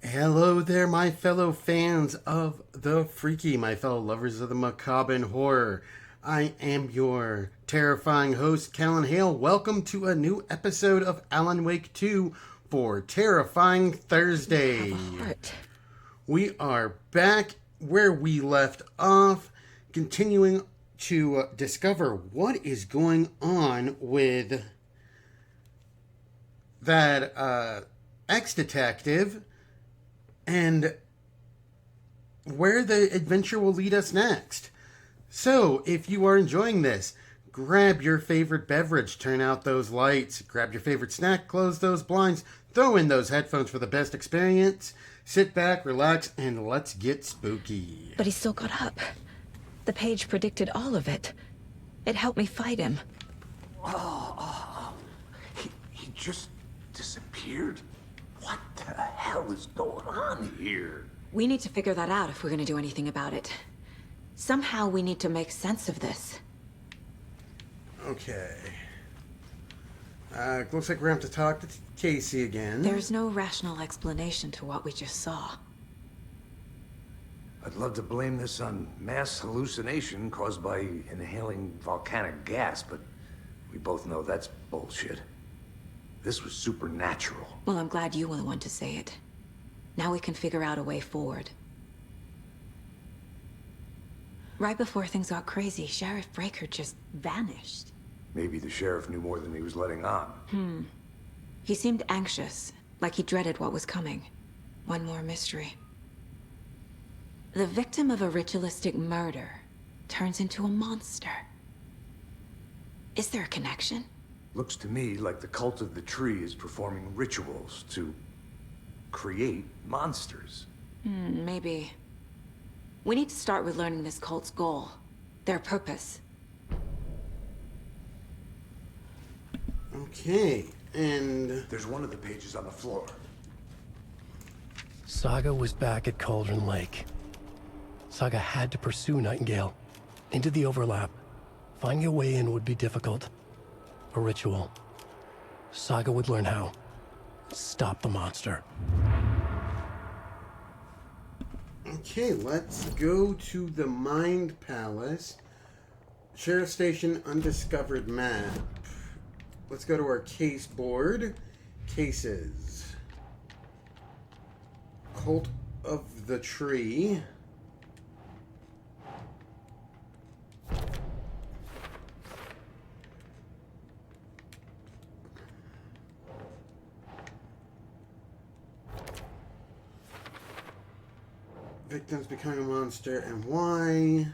Hello there, my fellow fans of the freaky, my fellow lovers of the macabre and horror. I am your terrifying host, Callan Hale. Welcome to a new episode of Alanwake 2 for Terrifying Thursday. We are back where we left off, continuing to discover what is going on with that ex-detective and where the adventure will lead us next. So, if you are enjoying this, grab your favorite beverage, turn out those lights, grab your favorite snack, close those blinds, throw in those headphones for the best experience, sit back, relax, and let's get spooky. But he still got up. The page predicted all of it. It helped me fight him. He just disappeared? What the hell is going on here? We need to figure that out if we're going to do anything about it. Somehow we need to make sense of this. Okay. Looks like we're going to have to talk to Casey again. There's no rational explanation to what we just saw. I'd love to blame this on mass hallucination caused by inhaling volcanic gas, but we both know that's bullshit. This was supernatural. Well, I'm glad you were the one to say it. Now we can figure out a way forward. Right before things got crazy, Sheriff Breaker just vanished. Maybe the sheriff knew more than he was letting on. He seemed anxious, like he dreaded what was coming. One more mystery. The victim of a ritualistic murder turns into a monster. Is there a connection? Looks to me like the cult of the tree is performing rituals to create monsters. Maybe. We need to start with learning this cult's goal. Their purpose. Okay, and There's one of the pages on the floor. Saga was back at Cauldron Lake. Saga had to pursue Nightingale into the overlap. Finding a way in would be difficult. A ritual. Saga would learn how. Stop the monster. okay, let's go to the Mind Palace. Sheriff Station Undiscovered Map. Let's go to our case board. Cases. Cult of the Tree. Victims becoming a monster and why?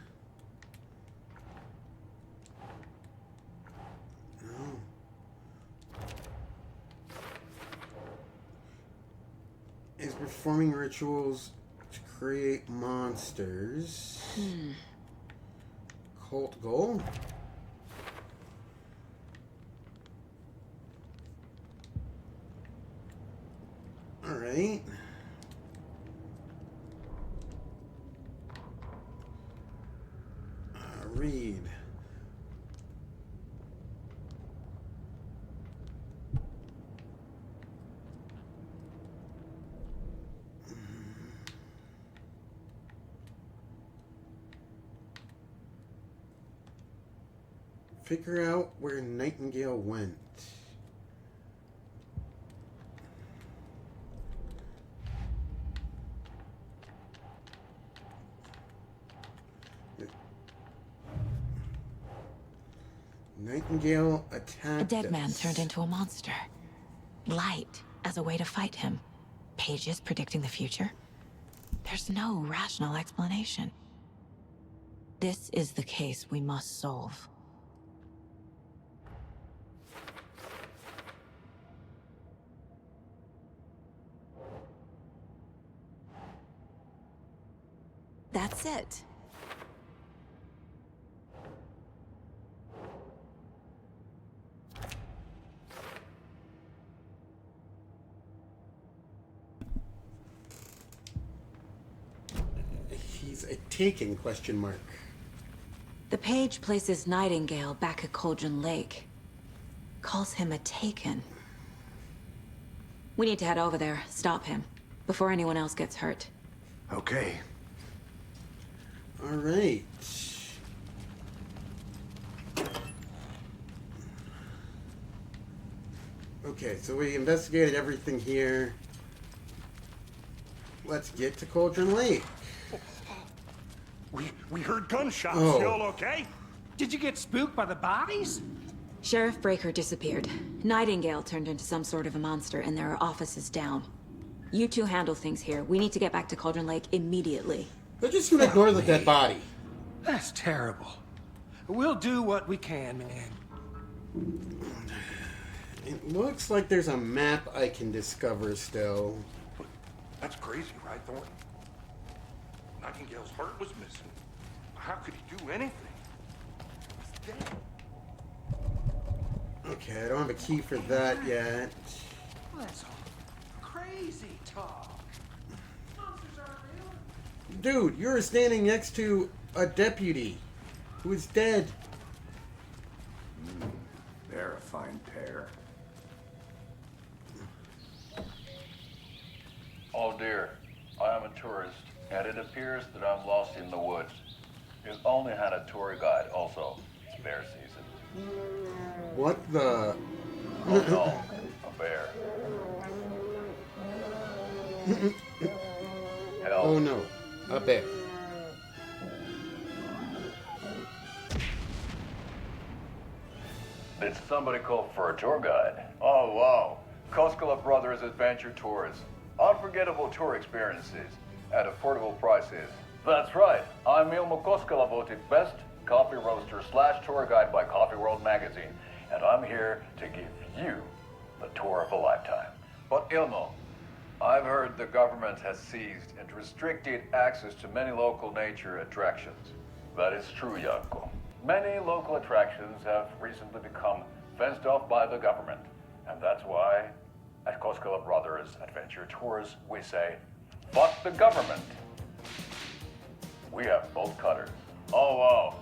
No. Is performing rituals to create monsters. Cult goal? Alright. Read. Figure out where Nightingale went. Nightingale attacked A dead man us. turned into a monster. Light as a way to fight him. Pages predicting the future. There's no rational explanation. This is the case we must solve. That's it. He's a taken question mark. The page places Nightingale back at Cauldron Lake. Calls him a taken. We need to head over there, stop him. before anyone else gets hurt. Okay. All right. Okay, so we investigated everything here. Let's get to Cauldron Lake. We heard gunshots. Oh. You all okay? Did you get spooked by the bodies? Sheriff Breaker disappeared. Nightingale turned into some sort of a monster, and there are offices down. You two handle things here. We need to get back to Cauldron Lake immediately. They're just gonna ignore the dead body. That's terrible. We'll do what we can, man. It looks like there's a map I can discover still. That's crazy, right, Thornton? Nightingale's heart was missing. How could he do anything? He's dead. Okay, I don't have a key for that yet. That's all crazy talk. Monsters aren't real. Dude, you're standing next to a deputy who is dead. They're a fine pair. Oh dear, I am a tourist, and it appears that I'm lost in the woods. You've only had a tour guide, also. It's bear season. What the? Oh no, a bear. Help. Oh no, a bear. Did somebody call for a tour guide? Oh wow, Koskela Brothers Adventure Tours. Unforgettable tour experiences at affordable prices. That's right, I'm Ilmo Koskela, voted best coffee roaster / tour guide by Coffee World magazine, and I'm here to give you the tour of a lifetime. But Ilmo, I've heard the government has seized and restricted access to many local nature attractions. That is true, Janko. Many local attractions have recently become fenced off by the government, and that's why at Koskela Brothers Adventure Tours, we say, fuck the government. We have bolt cutters. Oh wow,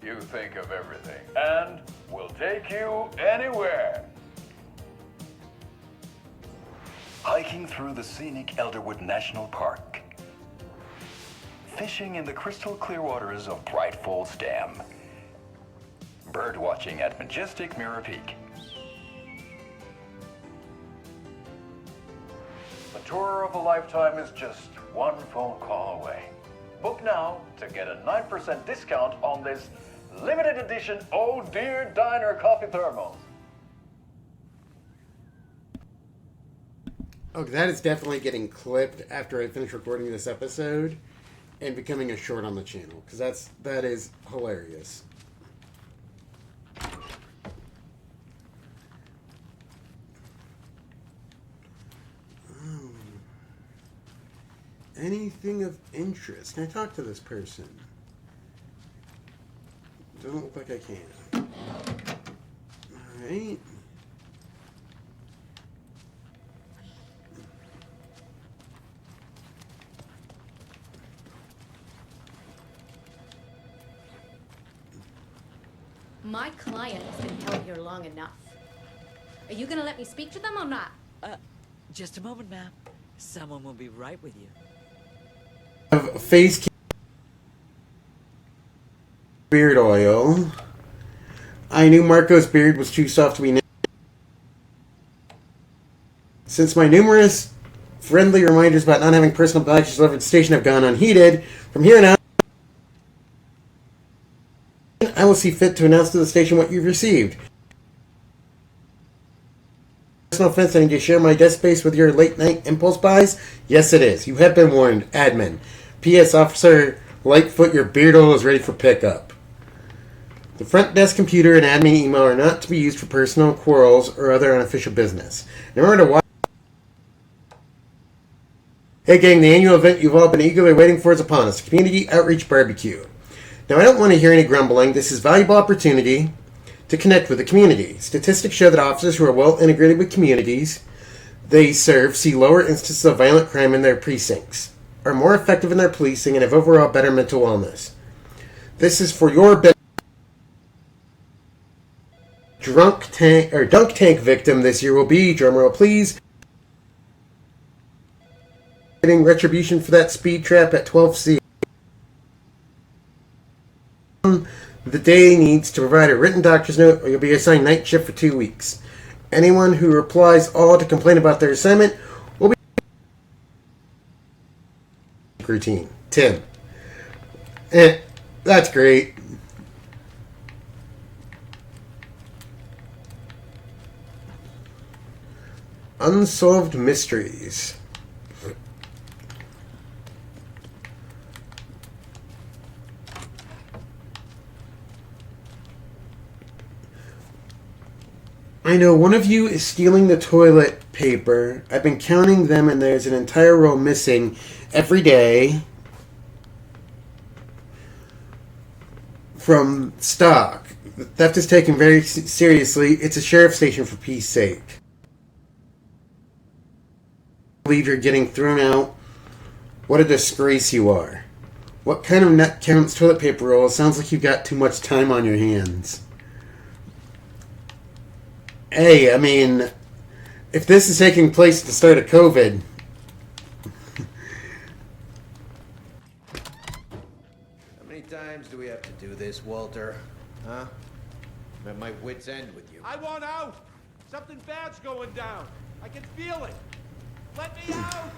you think of everything, and we'll take you anywhere. Hiking through the scenic Elderwood National Park. Fishing in the crystal clear waters of Bright Falls Dam. Bird watching at majestic Mirror Peak. The tour of a lifetime is just one phone call away. Book now to get a 9% discount on this limited edition Oh Dear Diner coffee thermos. Okay, that is definitely getting clipped after I finish recording this episode and becoming a short on the channel, because that is hilarious. Anything of interest? Can I talk to this person? Doesn't look like I can. Alright. My client has been held here long enough. Are you gonna let me speak to them or not? Just a moment, ma'am. Someone will be right with you. Have face beard oil. I knew Marco's beard was too soft to be named. Since my numerous friendly reminders about not having personal packages delivered to the station have gone unheeded, from here on out, I will see fit to announce to the station what you've received. Personal offense, I need to share my desk space with your late night impulse buys? Yes, it is. You have been warned, admin. P.S. Officer Lightfoot, your beard oil is ready for pickup. The front desk computer and admin email are not to be used for personal quarrels or other unofficial business. In order to watch. Hey gang, the annual event you've all been eagerly waiting for is upon us. Community Outreach Barbecue. Now, I don't want to hear any grumbling. This is a valuable opportunity to connect with the community. Statistics show that officers who are well integrated with communities they serve see lower instances of violent crime in their precincts, are more effective in their policing, and have overall better mental wellness. This is for your benefit. Dunk tank victim this year will be, drumroll please, getting retribution for that speed trap at 12C. The day needs to provide a written doctor's note or you'll be assigned night shift for 2 weeks. Anyone who replies all to complain about their assignment will be routine. Tim. That's great. Unsolved mysteries. I know one of you is stealing the toilet paper. I've been counting them and there's an entire row missing every day from stock. Theft is taken very seriously. It's a sheriff's station for peace sake. I believe you're getting thrown out. What a disgrace you are. What kind of nut counts toilet paper roll? Sounds like you've got too much time on your hands. Hey, I mean, if this is taking place at the start of COVID... How many times do we have to do this, Walter? Huh? I'm at my wit's end with you. I want out! Something bad's going down. I can feel it. Let me out!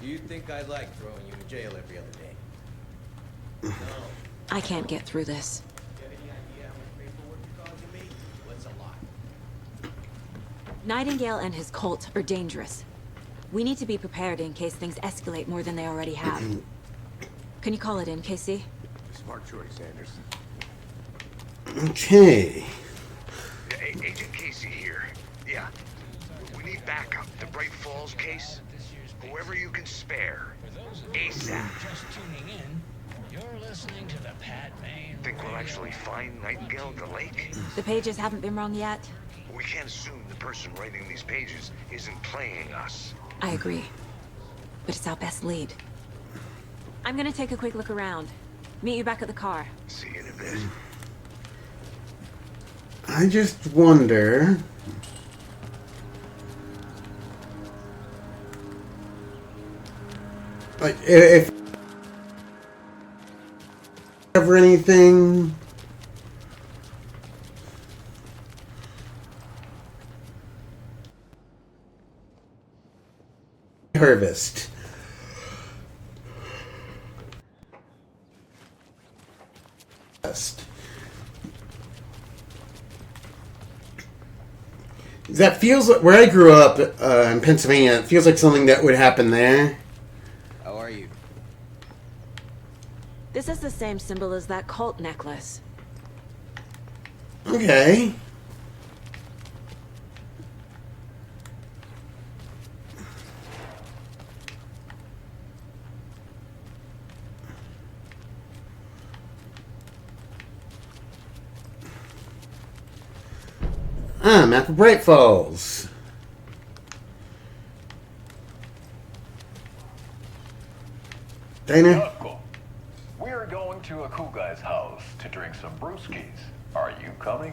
Do you think I like throwing you in jail every other day? No. I can't get through this. Do you have any idea how much paperwork you're causing me? What's a lot? Nightingale and his cult are dangerous. We need to be prepared in case things escalate more than they already have. Can you call it in, Casey? Smart choice, Anderson. Okay. Agent Casey here. Yeah. We need backup. The Bright Falls case. Whoever you can spare. ASAP. Just tuning in, you're listening to the Pat Maine. Think we'll actually find Nightingale at the lake? The pages haven't been wrong yet. We can't assume the person writing these pages isn't playing us. I agree. But it's our best lead. I'm gonna take a quick look around. Meet you back at the car. See you in a bit. I just wonder... like, if... ever anything... Harvest. That feels like where I grew up in Pennsylvania. It feels like something that would happen there. How are you? This is the same symbol as that cult necklace. Okay. Map of Bright Falls. Dana? We're going to a cool guy's house to drink some brewskis. Are you coming?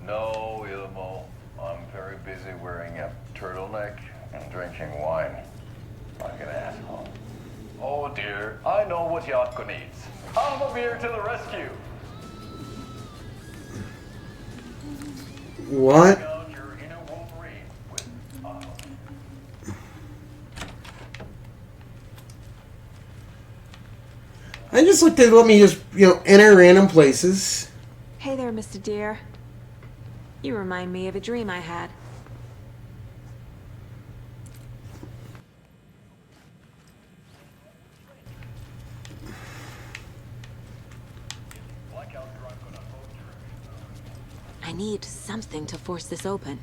No, Ilmo. I'm very busy wearing a turtleneck and drinking wine. Like an asshole. Oh dear, I know what Yatko needs. I'm a beer to the rescue. What? I just looked at let me just, enter random places. Hey there, Mr. Deer. You remind me of a dream I had. I need something to force this open.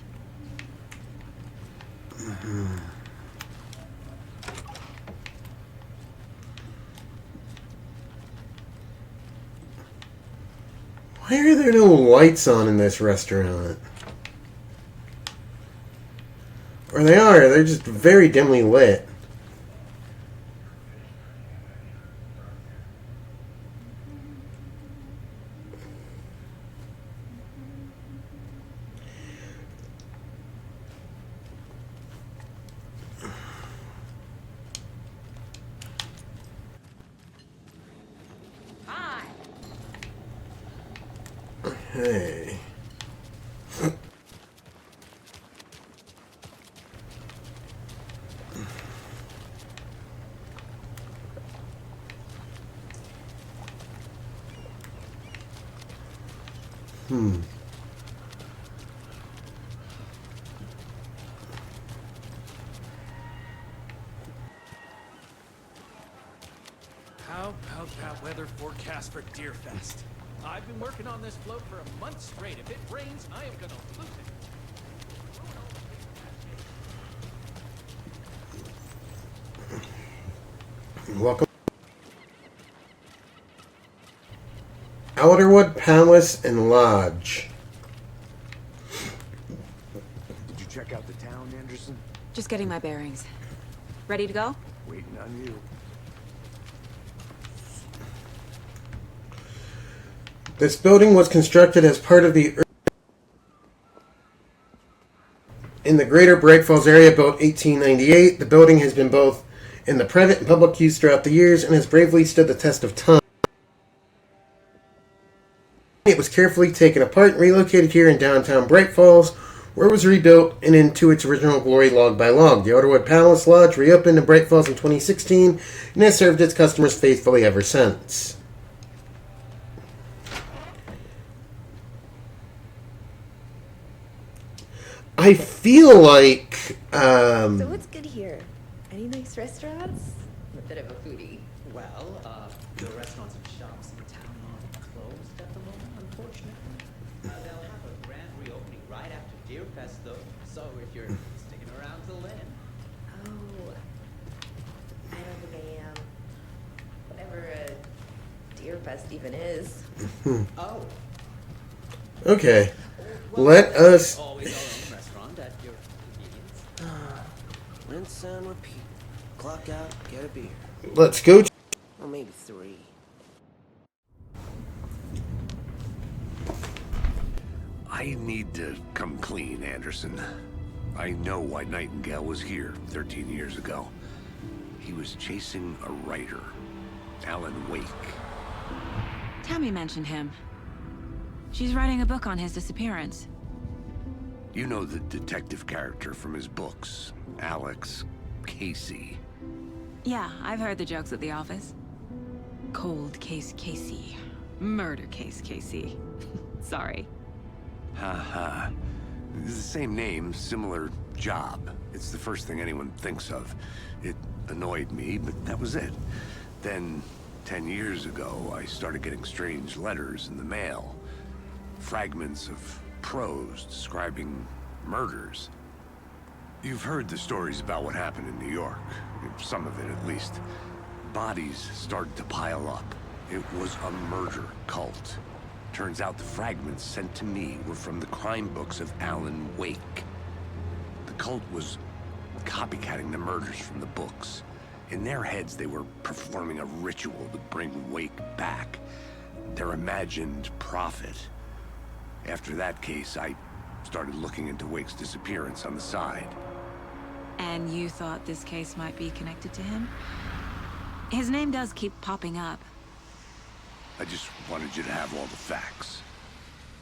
Why are there no lights on in this restaurant? Or they are, they're just very dimly lit. Okay. How about that weather forecast for Deerfest? I've been working on this float for a month straight. If it rains, I am gonna lose it. Welcome. Outerwood Palace and Lodge. Did you check out the town, Anderson? Just getting my bearings. Ready to go? Waiting on you. This building was constructed as part of the in the greater Bright Falls area, built 1898. The building has been both in the private and public use throughout the years and has bravely stood the test of time. It was carefully taken apart and relocated here in downtown Bright Falls, where it was rebuilt and into its original glory log by log. The Outerwood Palace Lodge reopened in Bright Falls in 2016 and has served its customers faithfully ever since. I feel like So what's good here? Any nice restaurants? I'm a bit of a foodie. Well, the restaurants and shops in town are closed at the moment, unfortunately. They'll have a grand reopening right after Deerfest, though. So if you're sticking around till then. Oh, I don't think I am. Whatever a Deerfest even is. Oh. Okay. Let us. Always our own restaurant at your convenience. Rinse and repeat. Clock out, get a beer. Let's go. Or maybe 3. I need to come clean, Anderson. I know why Nightingale was here 13 years ago. He was chasing a writer, Alanwake. Tammy mentioned him. She's writing a book on his disappearance. You know the detective character from his books, Alex Casey. Yeah, I've heard the jokes at the office. Cold case Casey. Murder case Casey. Sorry. Ha. It's the same name, similar job. It's the first thing anyone thinks of. It annoyed me, but that was it. Then, 10 years ago, I started getting strange letters in the mail. Fragments of prose describing murders. You've heard the stories about what happened in New York. Some of it, at least. Bodies started to pile up. It was a murder cult. Turns out the fragments sent to me were from the crime books of Alanwake. The cult was copycatting the murders from the books. In their heads, they were performing a ritual to bring Wake back. Their imagined prophet. After that case, I started looking into Wake's disappearance on the side. And you thought this case might be connected to him? His name does keep popping up. I just wanted you to have all the facts.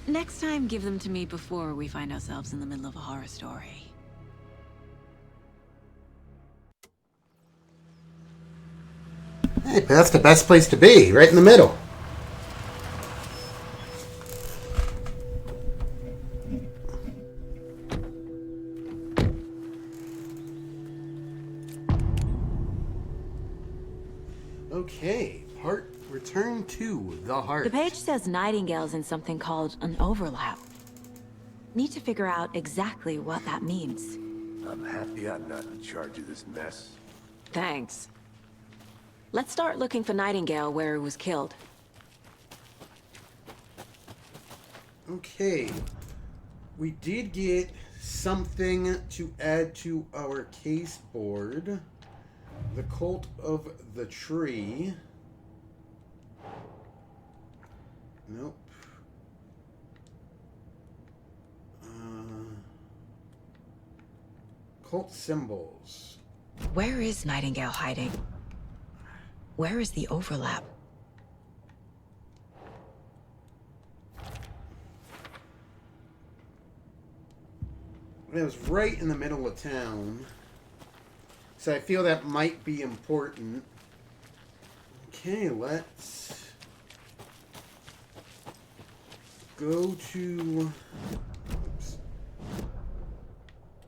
Next time, give them to me before we find ourselves in the middle of a horror story. Hey, but that's the best place to be, right in the middle. Okay, return to the heart. The page says Nightingale's in something called an overlap. Need to figure out exactly what that means. I'm happy I'm not in charge of this mess. Thanks. Let's start looking for Nightingale where he was killed. Okay. We did get something to add to our case board. The Cult of the Tree. Nope. Cult symbols. Where is Nightingale hiding? Where is the overlap? It was right in the middle of town. So I feel that might be important. Okay, let's go to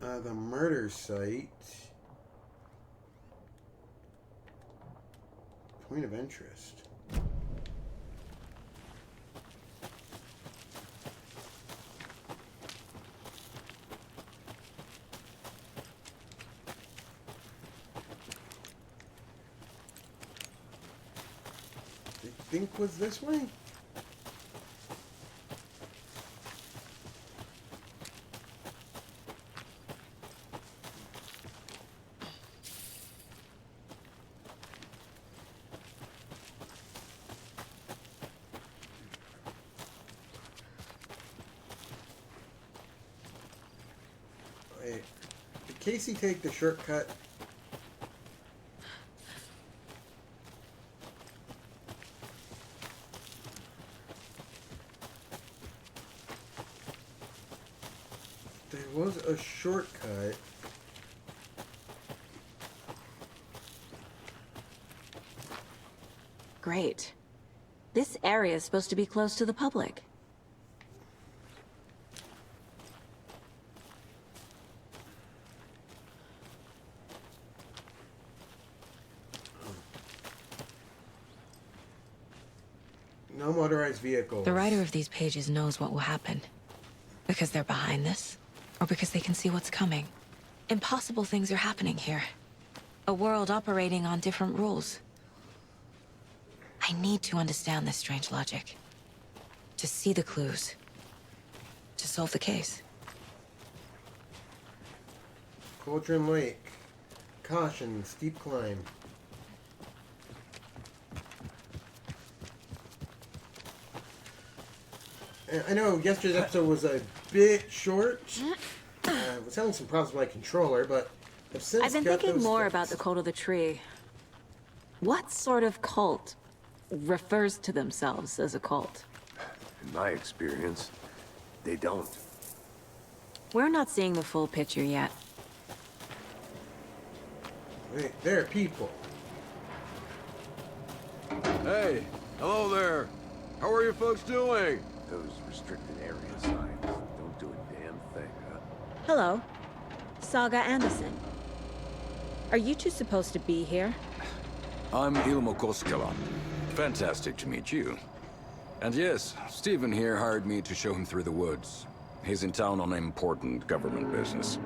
the murder site. Point of interest. I think was this way? Wait, did Casey take the shortcut? There was a shortcut. Great. This area is supposed to be closed to the public. No motorized vehicles. The writer of these pages knows what will happen. Because they're behind this, or because they can see what's coming. Impossible things are happening here. A world operating on different rules. I need to understand this strange logic. To see the clues. To solve the case. Cauldron Lake. Caution, steep climb. I know yesterday's episode was a bit short. I was having some problems with my controller, but I've since I've been got thinking those more fixed. about the cult of the tree. What sort of cult refers to themselves as a cult? In my experience, they don't. We're not seeing the full picture yet. Wait, there are people. Hey, hello there. How are you folks doing? Those restricted area signs don't do a damn thing, huh? Hello. Saga Anderson. Are you two supposed to be here? I'm Ilmo Koskela. Fantastic to meet you. And yes, Stephen here hired me to show him through the woods. He's in town on important government business.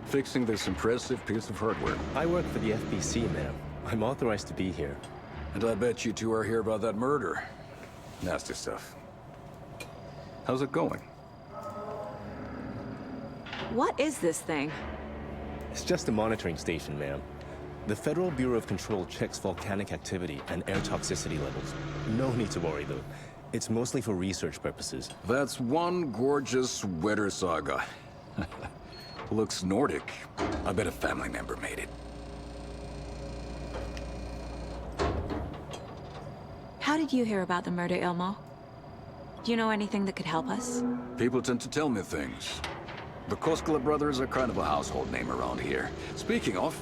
Fixing this impressive piece of hardware. I work for the FBC, ma'am. I'm authorized to be here. And I bet you two are here about that murder. Nasty stuff. How's it going? What is this thing? It's just a monitoring station, ma'am. The Federal Bureau of Control checks volcanic activity and air toxicity levels. No need to worry, though. It's mostly for research purposes. That's one gorgeous sweater, Saga. Looks Nordic. I bet a family member made it. How did you hear about the murder, Ilmo? Do you know anything that could help us? People tend to tell me things. The Koskela brothers are kind of a household name around here. Speaking of,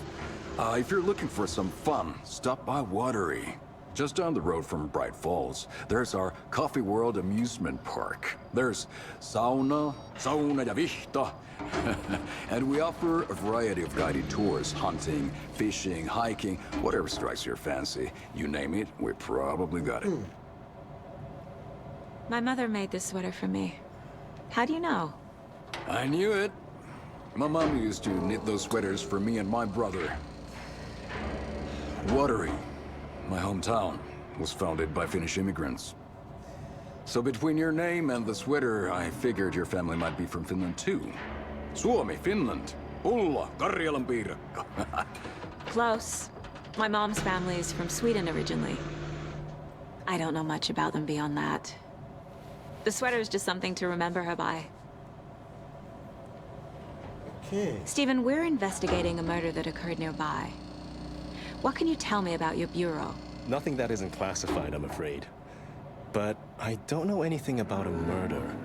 if you're looking for some fun, stop by Watery. Just down the road from Bright Falls, there's our Coffee World amusement park. There's sauna ja vihta. And we offer a variety of guided tours, hunting, fishing, hiking, whatever strikes your fancy. You name it, we probably got it. My mother made this sweater for me. How do you know? I knew it. My mom used to knit those sweaters for me and my brother. Watery, my hometown, was founded by Finnish immigrants. So between your name and the sweater, I figured your family might be from Finland too. Suomi, Finland. Ulla, Karjalan piirakka. Close. My mom's family is from Sweden originally. I don't know much about them beyond that. The sweater is just something to remember her by. Okay. Stephen, we're investigating a murder that occurred nearby. What can you tell me about your bureau? Nothing that isn't classified, I'm afraid. But I don't know anything about a murder.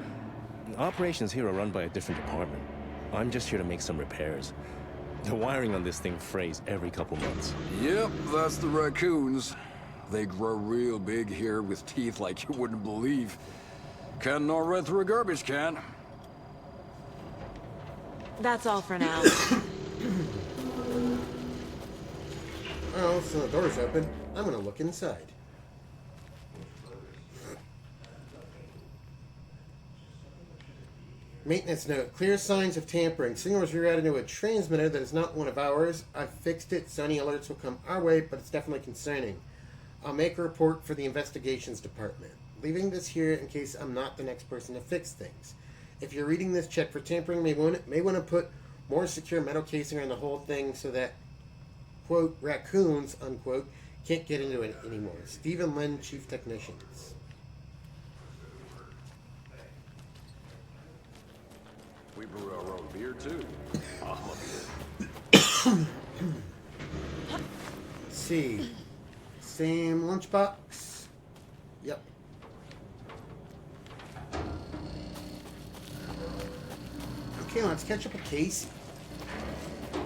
Operations here are run by a different department. I'm just here to make some repairs. The wiring on this thing frays every couple months. Yep, that's the raccoons. They grow real big here with teeth like you wouldn't believe. Can't gnaw right through a garbage can. That's all for now. Oh, so the door's open. I'm gonna look inside. Maintenance note. Clear signs of tampering. Signal was rerouted to a transmitter that is not one of ours. I've fixed it, so any alerts will come our way, but it's definitely concerning. I'll make a report for the investigations department. Leaving this here in case I'm not the next person to fix things. If you're reading this, check for tampering. May want to put more secure metal casing around the whole thing so that, quote, raccoons, unquote, can't get into it anymore. Stephen Lynn, Chief Technicians. We brew our own beer, too. I'm a beer. Let's see. Same lunchbox. Yep. Okay, let's catch up with Casey.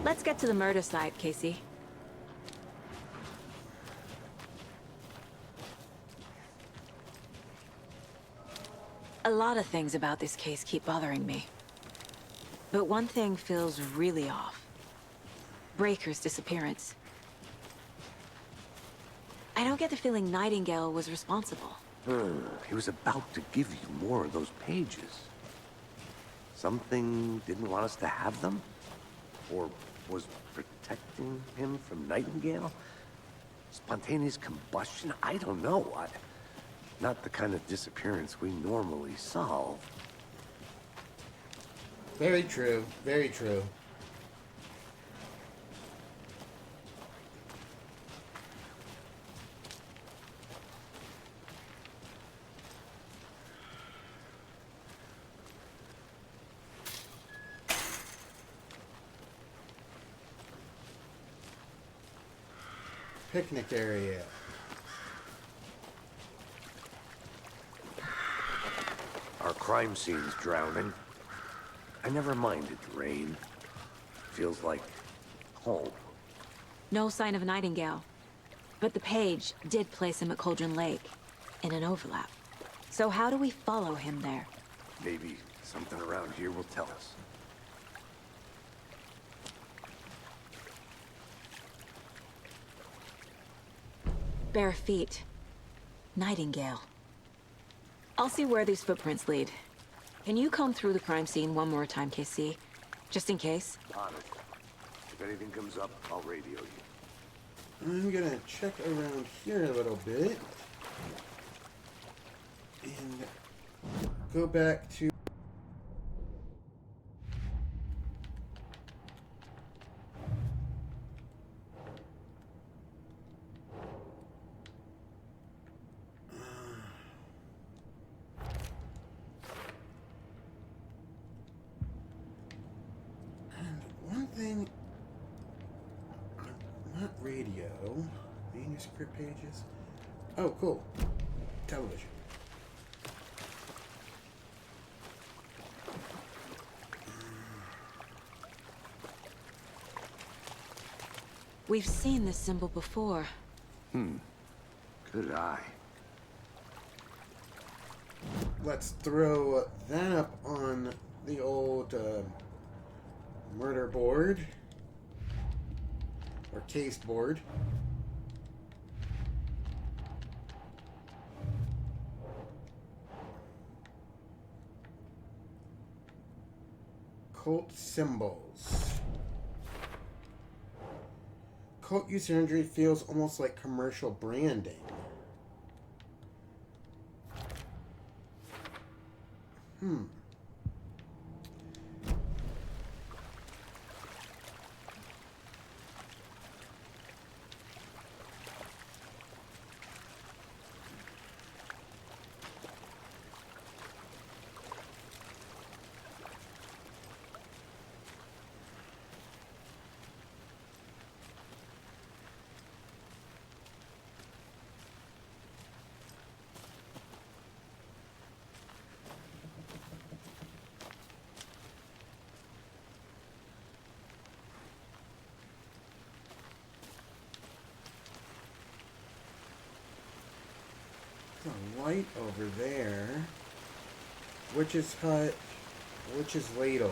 Let's get to the murder site, Casey. A lot of things about this case keep bothering me. But one thing feels really off. Breaker's disappearance. I don't get the feeling Nightingale was responsible. He was about to give you more of those pages. Something didn't want us to have them? Or was protecting him from Nightingale? Spontaneous combustion? I don't know. Not the kind of disappearance we normally solve. Very true. Very true. Picnic area. Our crime scene's drowning. I never minded rain. Feels like home. No sign of Nightingale. But the page did place him at Cauldron Lake, in an overlap. So how do we follow him there? Maybe something around here will tell us. Bare feet. Nightingale. I'll see where these footprints lead. Can you comb through the crime scene one more time, KC? Just in case? On it. If anything comes up, I'll radio you. I'm gonna check around here a little bit. And go back to... One thing, not radio, manuscript pages. Oh, cool. Television. We've seen this symbol before. Good eye. Let's throw that up on the old murder board or case board. Cult symbols. Cult user injury feels almost like commercial branding. light over there. Witch's hut. Witch's ladle.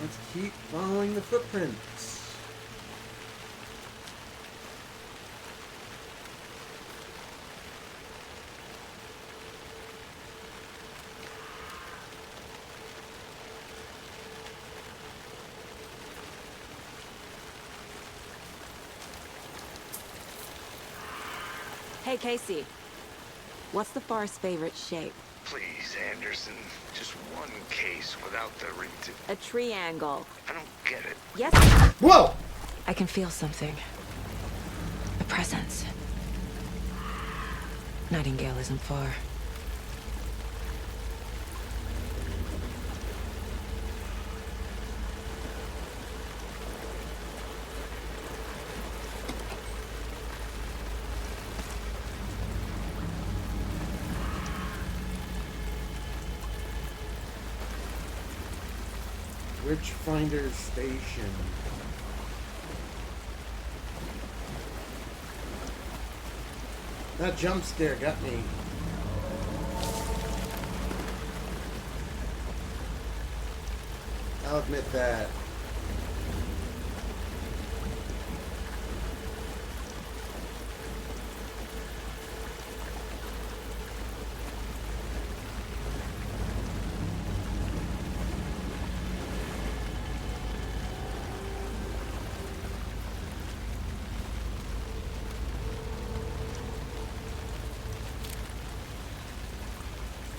Let's keep following the footprints. Hey, Casey. What's the forest's favorite shape? Please, Anderson. Just one case without the A triangle. I don't get it. Yes. Whoa! I can feel something. A presence. Nightingale isn't far. Witchfinder Station. That jump scare got me. I'll admit that.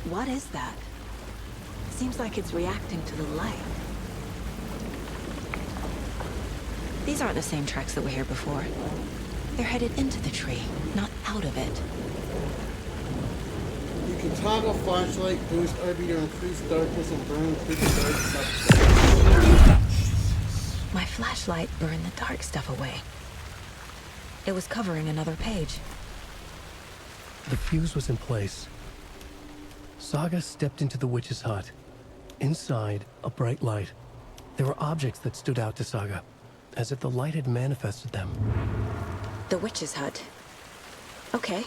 What is that? Seems like it's reacting to the light. These aren't the same tracks that were here before. They're headed into the tree, not out of it. You can toggle flashlight, boost RB to increase darkness, and burn through the dark stuff. My flashlight burned the dark stuff away. It was covering another page. The fuse was in place. Saga stepped into the witch's hut. Inside, a bright light. There were objects that stood out to Saga, as if the light had manifested them. The witch's hut. Okay.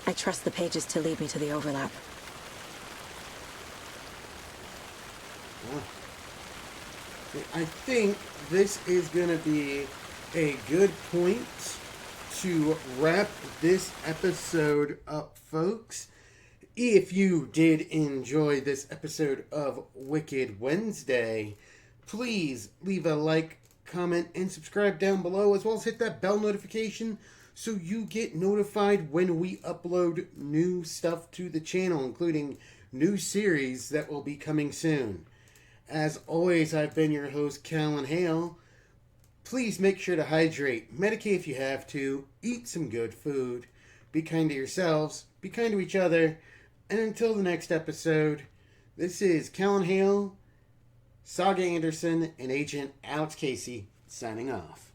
I trust the pages to lead me to the overlap. I think this is going to be a good point to wrap this episode up, folks. If you did enjoy this episode of Wicked Wednesday, please leave a like, comment, and subscribe down below, as well as hit that bell notification so you get notified when we upload new stuff to the channel, including new series that will be coming soon. As always, I've been your host, Callan Hale. Please make sure to hydrate, medicate if you have to, eat some good food, be kind to yourselves, be kind to each other, and until the next episode, this is Callan Hale, Saga Anderson, and Agent Alex Casey signing off.